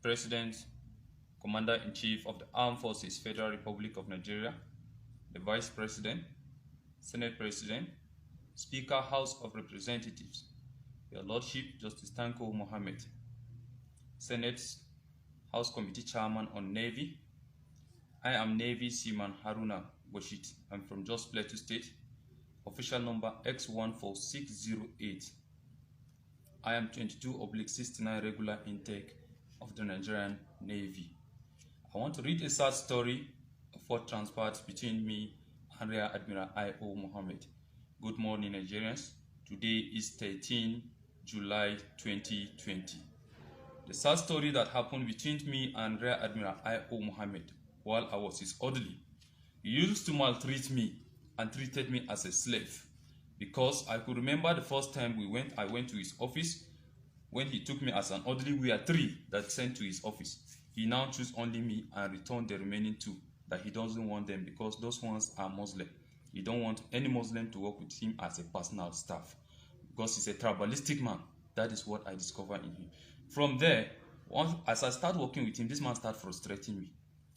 President, Commander-in-Chief of the Armed Forces, Federal Republic of Nigeria, the Vice President, Senate President, Speaker, House of Representatives, Your Lordship, Justice Tanko Mohammed, Senate House Committee Chairman on Navy. I am Navy Seaman Haruna Boshit. I'm from Jos Plateau State. Official number X14608. I am 22/69 regular intake of the Nigerian Navy. I want to read a sad story of what transpired between me and Rear Admiral I.O. Mohammed. Good morning, Nigerians. Today is 13 July 2020. The sad story that happened between me and Rear Admiral I.O. Mohammed while I was his orderly. He used to maltreat me and treated me as a slave, because I could remember the first time I went to his office. When he took me as an orderly, we are 3 that sent to his office. He now chose only me and returned the remaining 2 that he doesn't want them because those ones are Muslim. He don't want any Muslim to work with him as a personal staff because he's a tribalistic man. That is what I discovered in him. From there, as I start working with him, this man started frustrating me.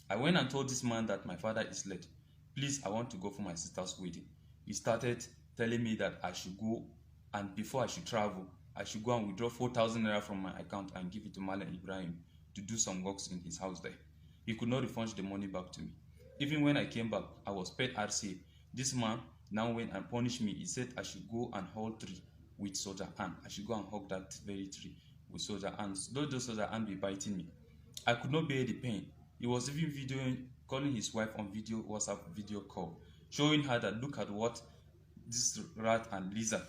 I went and told this man that my father is late. Please, I want to go for my sister's wedding. He started telling me that I should go, and before I should travel, I should go and withdraw 4,000 naira from my account and give it to Malam Ibrahim to do some works in his house there. He could not refund the money back to me. Even when I came back, I was paid RCA. This man now went and punished me. He said I should go and hold tree with Soja and I should go and hug that very tree with Soja and those Soja and be biting me. I could not bear the pain. He was even calling his wife on WhatsApp video call, showing her that look at what this rat and lizard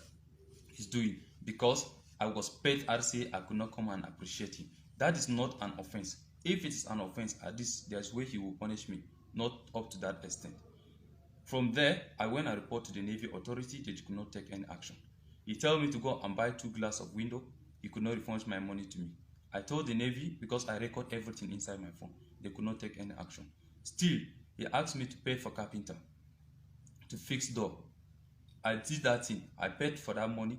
is doing. Because I was paid RCA, I could not come and appreciate him. That is not an offense. If it is an offense, at least there's way he will punish me, not up to that extent. From there, I went and reported to the Navy authority. They could not take any action. He told me to go and buy 2 glass of window. He could not refund my money to me. I told the Navy, because I record everything inside my phone, they could not take any action. Still, he asked me to pay for carpenter to fix door. I did that thing. I paid for that money.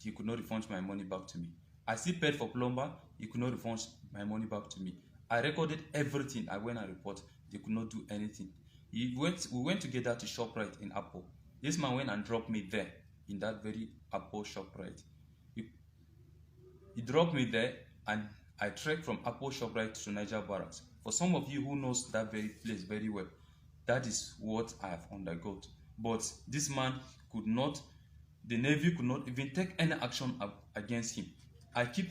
He could not refund my money back to me. I still paid for plumber. He could not refund my money back to me. I recorded everything. I went and reported. They could not do anything. We went together to ShopRite in Apple. This man went and dropped me there in that very Apple ShopRite. He dropped me there, and I trekked from Apple ShopRite to Niger Barracks. For some of you who knows that very place very well, that is what I have undergone. But this man could not, the Navy could not even take any action against him. I keep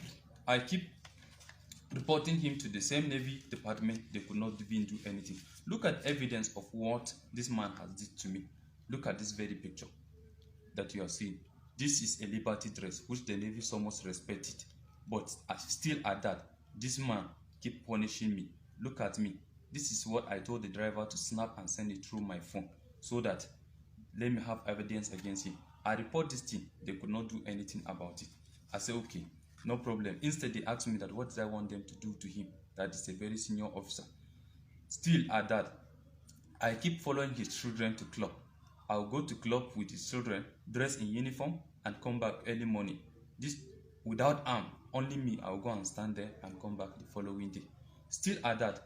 reporting him to the same Navy department. They could not even do anything. Look at evidence of what this man has did to me. Look at this very picture that you are seeing. This is a liberty dress, which the Navy so much respected. But still at that, this man keep punishing me. Look at me. This is what I told the driver to snap and send it through my phone, so that let me have evidence against him. I report this thing. They could not do anything about it. I say, okay, no problem. Instead, they asked me that what did I want them to do to him. That is a very senior officer. Still at that, I keep following his children to club. I'll go to club with his children, dress in uniform, and come back early morning. This without arm, only me. I'll go and stand there and come back the following day. Still at that,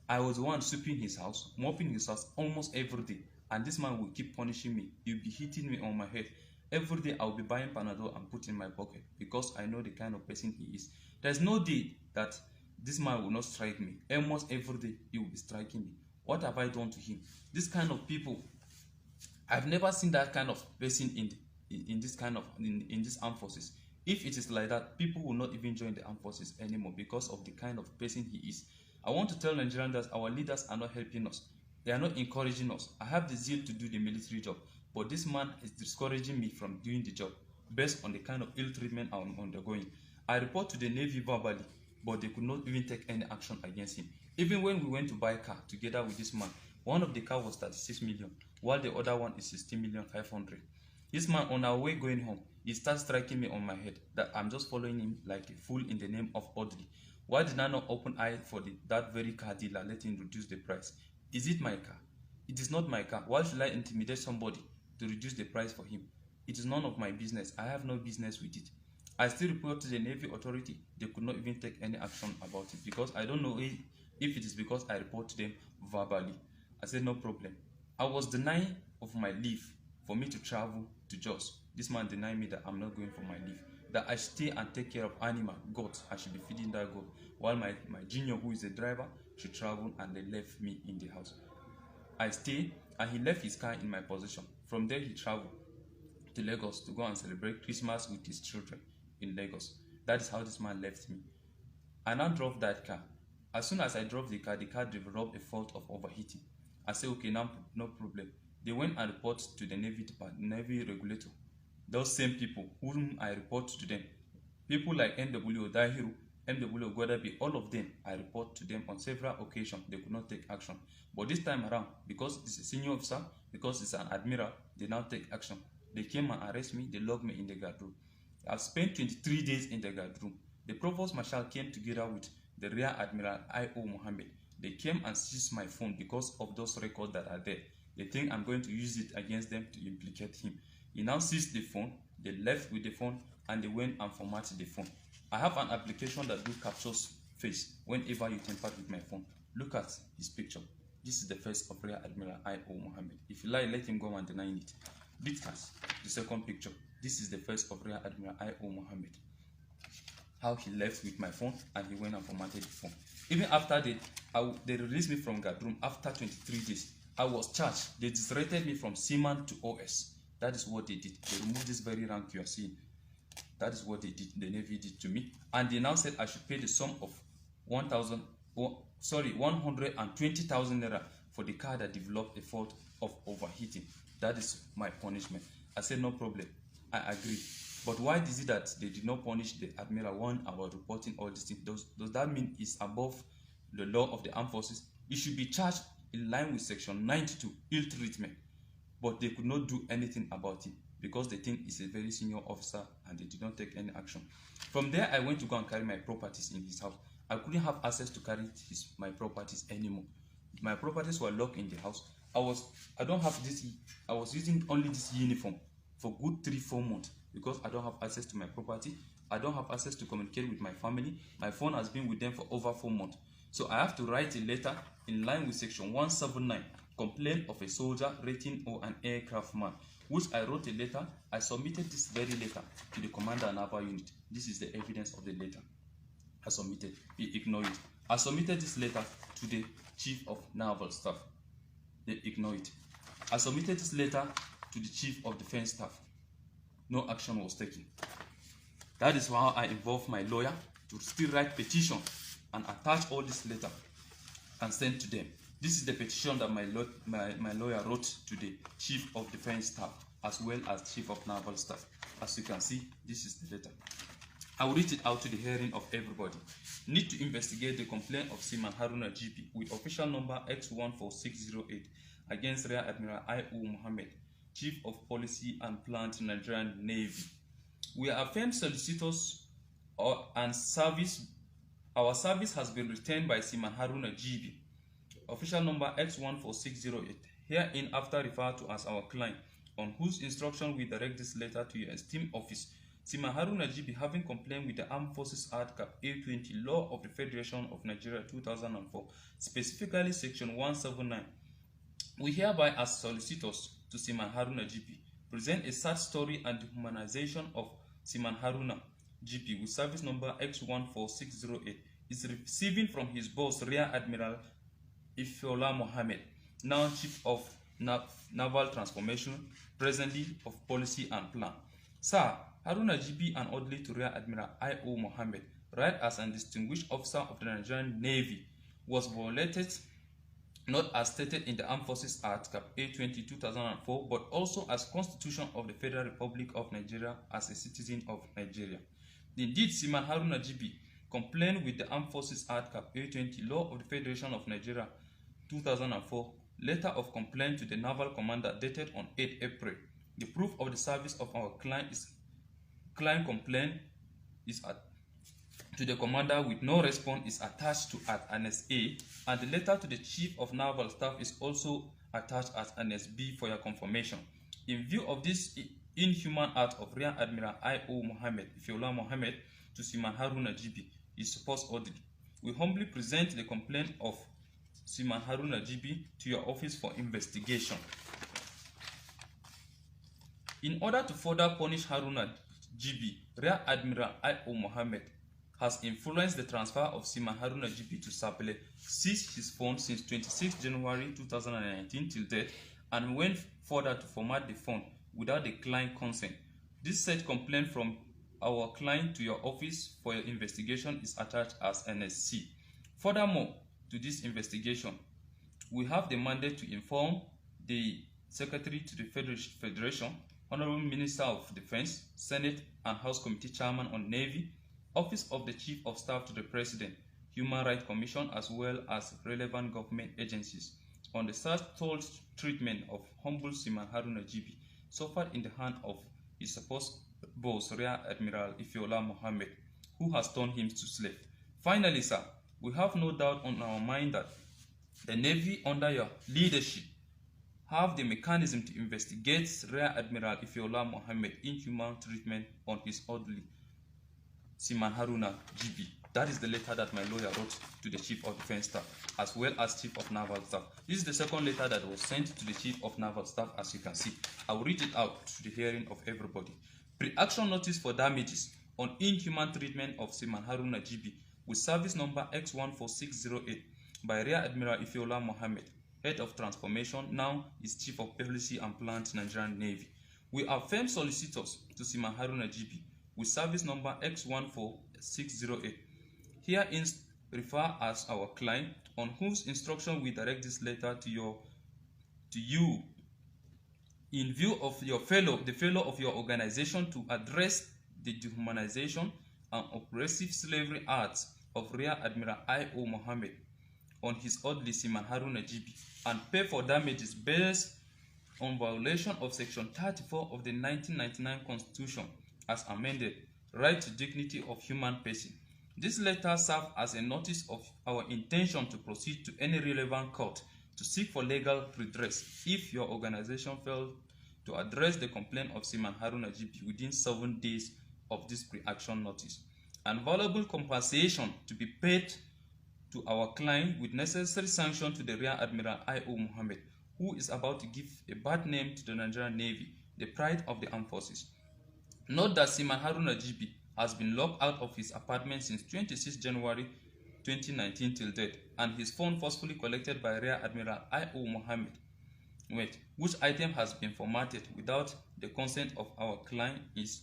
I was the one sweeping his house, mopping his house almost every day. And this man will keep punishing me. He'll be hitting me on my head. Every day I'll be buying Panadol and put in my pocket because I know the kind of person he is. There's no day that this man will not strike me. Almost every day he will be striking me. What have I done to him? This kind of people, I've never seen that kind of person in this armed forces. If it is like that, people will not even join the armed forces anymore because of the kind of person he is. I want to tell Nigerians that our leaders are not helping us. They are not encouraging us. I have the zeal to do the military job, but this man is discouraging me from doing the job based on the kind of ill treatment I'm undergoing. I report to the Navy verbally, but they could not even take any action against him. Even when we went to buy a car together with this man, one of the car was 36 million, while the other one is 16,500,000. This man, on our way going home, he starts striking me on my head that I'm just following him like a fool in the name of orderly. Why did I not open eye for that very car dealer, let him reduce the price? Is it my car? It is not my car. Why should I intimidate somebody to reduce the price for him? It is none of my business. I have no business with it. I still report to the Navy authority. They could not even take any action about it because I don't know if it is because I report to them verbally. I said no problem. I was denying of my leave for me to travel to Jos. This man denied me that I'm not going for my leave, that I stay and take care of animal, goats. I should be feeding that goat, while my junior, who is a driver, should travel, and they left me in the house. I stayed, and he left his car in my possession. From there, he traveled to Lagos to go and celebrate Christmas with his children in Lagos. That is how this man left me. I now drove that car. As soon as I drove the car developed a fault of overheating. I said, okay, now no problem. They went and reported to the Navy Department, Navy regulator. Those same people whom I report to them, people like NW Dahiru, MW Godiya, all of them, I report to them on several occasions. They could not take action. But this time around, because it's a senior officer, because it's an admiral, they now take action. They came and arrest me, they locked me in the guard room. I've spent 23 days in the guard room. The provost marshal came together with the rear admiral I.O. Mohammed. They came and seized my phone because of those records that are there. They think I'm going to use it against them to implicate him. He now seized the phone, they left with the phone, and they went and formatted the phone. I have an application that do captures face whenever you tamper with my phone. Look at his picture. This is the face of Rear Admiral I.O. Mohammed. If you like, let him go and deny it. This has the second picture. This is the face of Rear Admiral I.O. Mohammed. How he left with my phone and he went and formatted the phone. Even after they released me from guard room after 23 days, I was charged. They disrated me from seaman to OS. That is what they did. They removed this very rank you are seeing. That is what they did. The Navy did to me. And they now said I should pay the sum of 120,000 naira for the car that developed a fault of overheating. That is my punishment. I said no problem. I agree. But why is it that they did not punish the Admiral one about reporting all these things? Does that mean it's above the law of the armed forces? It should be charged in line with section 92, ill treatment. But they could not do anything about it because they think he's a very senior officer and they did not take any action. From there, I went to go and carry my properties in his house. I couldn't have access to carry my properties anymore. My properties were locked in the house. I was using only this uniform for good 3-4 months because I don't have access to my property. I don't have access to communicate with my family. My phone has been with them for over 4 months. So I have to write a letter in line with section 179, complaint of a soldier, rating or an aircraft man, which I wrote a letter. I submitted this very letter to the commander naval unit. This is the evidence of the letter I submitted. He ignored it. I submitted this letter to the chief of naval staff. They ignored it. I submitted this letter to the chief of defense staff. No action was taken. That is why I involved my lawyer to still write petition and attach all this letter and send to them. This is the petition that my lawyer wrote to the chief of defense staff as well as chief of naval staff. As you can see, this is the letter. I will read it out to the hearing of everybody. Need to investigate the complaint of Seaman Haruna GP with official number X14608 against Rear Admiral I.O. Mohammed, Chief of Policy and Plant Nigerian Navy. We are affirmed solicitors and service. Our service has been retained by Seaman Haruna GB, official number X14608, herein after referred to as our client, on whose instruction we direct this letter to your esteemed office. Seaman Haruna GB, having complained with the Armed Forces Act Cap A20, Law of the Federation of Nigeria 2004, specifically section 179. We hereby, as solicitors to Seaman Haruna GP, present a sad story and dehumanization of Seaman Haruna GP with service number X14608 is receiving from his boss Rear Admiral Ifeola Mohammed, now Chief of Naval Transformation, presently of Policy and Plan. Sir, Haruna GB and orderly to Rear Admiral I.O. Mohammed, right as an distinguished officer of the Nigerian Navy, was violated not as stated in the Armed Forces Act Cap A20 2004, but also as Constitution of the Federal Republic of Nigeria as a citizen of Nigeria. Indeed, Seaman Haruna GB complained with the Armed Forces Act Cap A20, Law of the Federation of Nigeria 2004, letter of complaint to the Naval Commander dated on 8 April. The proof of the service of our client complaint is to the commander with no response is attached to at Annex A, and the letter to the Chief of Naval Staff is also attached as Annex B for your confirmation. In view of this inhuman act of Rear Admiral I.O. Mohammed Ifeola Mohammed to Seaman Haruna GB is supposed ordered. We humbly present the complaint of Seaman Haruna GB to your office for investigation. In order to further punish Haruna GB, Rear Admiral I.O. Mohammed has influenced the transfer of Seaman Haruna GB to Sapele, seized his phone since 26 January 2019 till date, and went further to format the phone without the client consent. This said complaint from our client to your office for your investigation is attached as NSC. Furthermore, to this investigation, we have the mandate to inform the Secretary to the Federation, Honorable Minister of Defense, Senate and House Committee Chairman on Navy, Office of the Chief of Staff to the President, Human Rights Commission, as well as relevant government agencies on the third treatment of humble Seaman Haruna GB suffered in the hand of his supposed boss, Rear Admiral Ifeola Mohammed, who has turned him to slave. Finally, sir, we have no doubt on our mind that the Navy, under your leadership, have the mechanism to investigate Rear Admiral Ifeola Mohammed inhuman treatment on his orderly, Seaman Haruna GB. That is the letter that my lawyer wrote to the Chief of Defense Staff, as well as Chief of Naval Staff. This is the second letter that was sent to the Chief of Naval Staff, as you can see. I will read it out to the hearing of everybody. Pre-action notice for damages on inhuman treatment of Seaman Haruna GB with service number X14608 by Rear Admiral Ifeola Mohammed, Head of Transformation, now is Chief of Policy and Plant, Nigerian Navy. We are firm solicitors to Seaman Haruna GB with service number X14608. Herein refer as our client, on whose instruction we direct this letter to you in view of the failure of your organization to address the dehumanization and oppressive slavery acts of Rear Admiral I.O. Mohammed on his orderly Seaman Haruna GB and pay for damages based on violation of Section 34 of the 1999 Constitution as amended, right to dignity of human person. This letter serves as a notice of our intention to proceed to any relevant court to seek for legal redress if your organization failed to address the complaint of Seaman Haruna GB within 7 days of this pre-action notice, and valuable compensation to be paid to our client with necessary sanction to the Rear Admiral I.O. Mohammed, who is about to give a bad name to the Nigerian Navy, the pride of the armed forces. Note that Seaman Haruna GB has been locked out of his apartment since 26 January 2019 till date, and his phone forcefully collected by Rear Admiral I.O. Mohammed, which item has been formatted without the consent of our client, is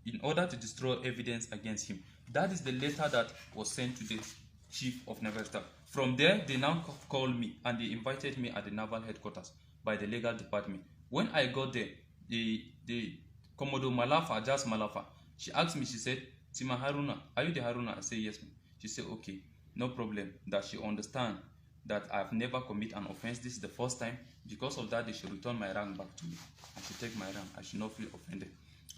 in order to destroy evidence against him. That is the letter that was sent to the Chief of Naval Staff. From there, they now called me and they invited me at the Naval Headquarters by the legal department. When I got there, the Commodore Malafa, Jas Malafa, she asked me, she said, Seaman Haruna, are you the Haruna? I said, yes, ma'am. She said, okay, no problem. That she understand that I've never committed an offense. This is the first time. Because of that, they should return my rank back to me. I should take my rank. I should not feel offended.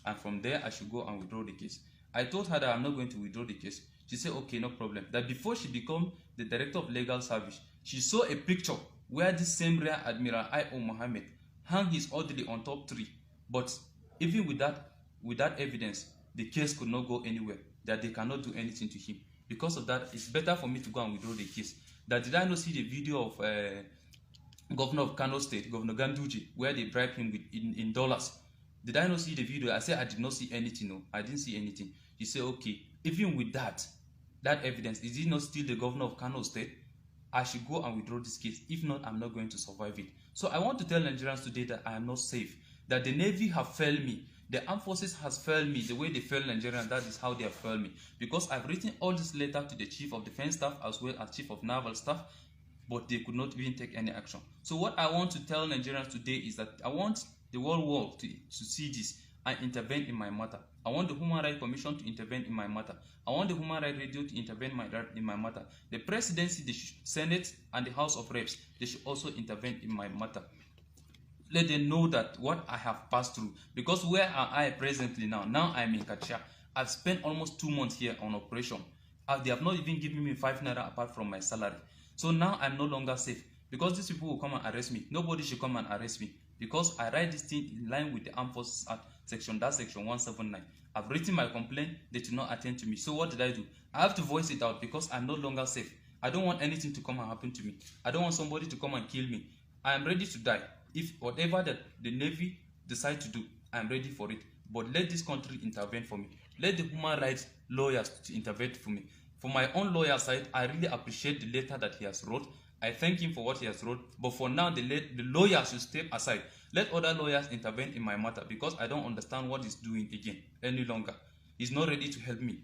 And from there, I should go and withdraw the case. I told her that I'm not going to withdraw the case. She said, okay, no problem. That before she became the Director of Legal Service, she saw a picture where this same Rear Admiral I.O. Mohammed hung his orderly on top tree. But even with that evidence, the case could not go anywhere, that they cannot do anything to him. Because of that, it's better for me to go and withdraw the case. That did I not see the video of Governor of Kano State, Governor Ganduje, where they bribed him with in dollars? Did I not see the video? I said I did not see anything. No, I didn't see anything. He said, okay, even with that evidence, is he not still the Governor of Kano State? I should go and withdraw this case. If not, I'm not going to survive it. So I want to tell Nigerians today that I am not safe. That the Navy have failed me. The armed forces has failed me. The way they failed Nigerians, that is how they have failed me. Because I've written all this letter to the Chief of Defense Staff as well as Chief of Naval Staff, but they could not even take any action. So what I want to tell Nigerians today is that I want the whole world to see this and intervene in my matter. I want the Human Rights Commission to intervene in my matter. I want the Human Rights Radio to intervene in my matter. The Presidency, the Senate, and the House of Reps, they should also intervene in my matter. Let them know that what I have passed through. Because where am I presently now? Now I'm in Kacha. I've spent almost 2 months here on operation. They have not even given me 5 naira apart from my salary. So now I'm no longer safe. Because these people will come and arrest me. Nobody should come and arrest me. Because I write this thing in line with the Armed Forces Act section 179. I've written my complaint, they did not attend to me. So what did I do? I have to voice it out because I'm no longer safe. I don't want anything to come and happen to me. I don't want somebody to come and kill me. I am ready to die. If whatever that the Navy decide to do, I am ready for it. But let this country intervene for me. Let the human rights lawyers to intervene for me. For my own lawyer side, I really appreciate the letter that he has wrote. I thank him for what he has wrote. But for now, the lawyers should step aside. Let other lawyers intervene in my matter because I don't understand what he's doing again any longer. He's not ready to help me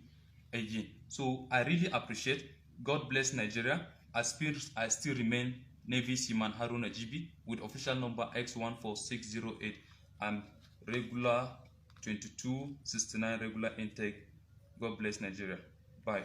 again. So I really appreciate. God bless Nigeria. I still remain Navy Seaman Haruna GB with official number X14608 and regular 2269 regular intake. God bless Nigeria. Bye.